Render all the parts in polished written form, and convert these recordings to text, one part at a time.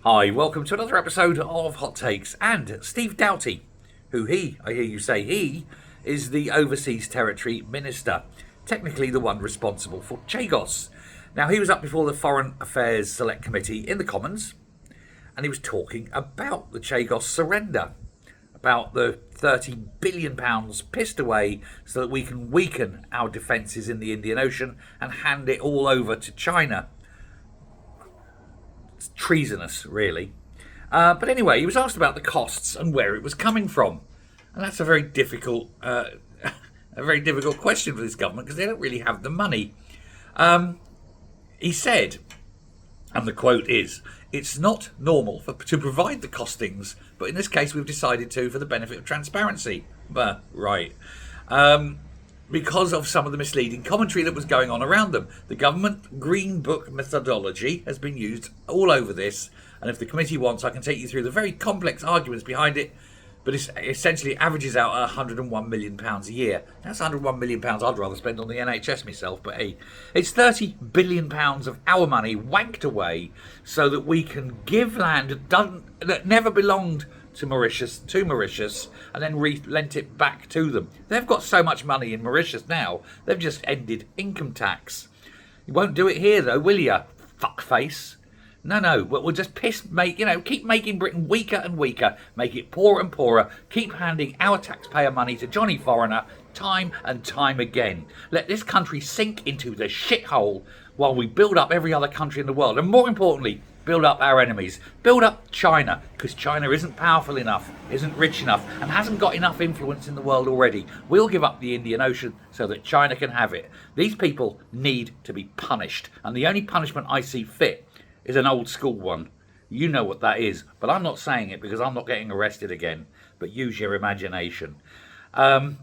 Hi, welcome to another episode of Hot Takes. And Steve Doughty, who I hear you say he, is the Overseas Territory Minister, technically the one responsible for Chagos. Now, he was up before the Foreign Affairs Select Committee in the Commons, and he was talking about the Chagos surrender, about the £30 billion pissed away so that we can weaken our defences in the Indian Ocean and hand it all over to China. It's treasonous, really. But anyway, he was asked about the costs and where it was coming from, and that's a very difficult question for this government because they don't really have the money. He said, and the quote is, "It's not normal to provide the costings, but in this case we've decided to for the benefit of transparency." Right. Because of some of the misleading commentary that was going on around them. The government Green Book methodology has been used all over this, and if the committee wants, I can take you through the very complex arguments behind it, but it essentially averages out £101 million a year. That's £101 million I'd rather spend on the NHS myself, but hey, it's £30 billion of our money wanked away so that we can give land that never belonged to Mauritius, and then lent it back to them. They've got so much money in Mauritius now, they've just ended income tax. You won't do it here though, will you, fuckface? No, we'll just keep making Britain weaker and weaker, make it poorer and poorer, keep handing our taxpayer money to Johnny Foreigner time and time again. Let this country sink into the shithole while we build up every other country in the world, and more importantly, build up our enemies. Build up China, because China isn't powerful enough, isn't rich enough, and hasn't got enough influence in the world already. We'll give up the Indian Ocean so that China can have it. These people need to be punished, and the only punishment I see fit is an old school one. You know what that is, but I'm not saying it because I'm not getting arrested again. But use your imagination. But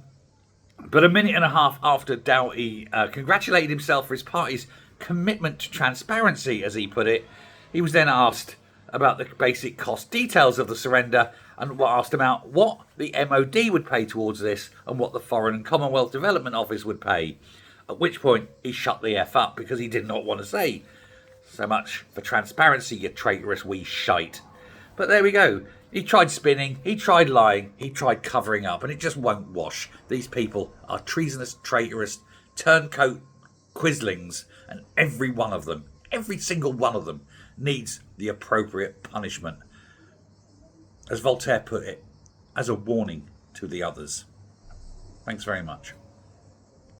a minute and a half after Doughty congratulated himself for his party's commitment to transparency, as he put it, he was then asked about the basic cost details of the surrender and asked about what the MOD would pay towards this and what the Foreign and Commonwealth Development Office would pay. At which point he shut the F up because he did not want to say so much for transparency, you traitorous wee shite. But there we go. He tried spinning, he tried lying, he tried covering up, and it just won't wash. These people are treasonous, traitorous, turncoat quislings, and every single one of them, needs the appropriate punishment. As Voltaire put it, as a warning to the others. Thanks very much.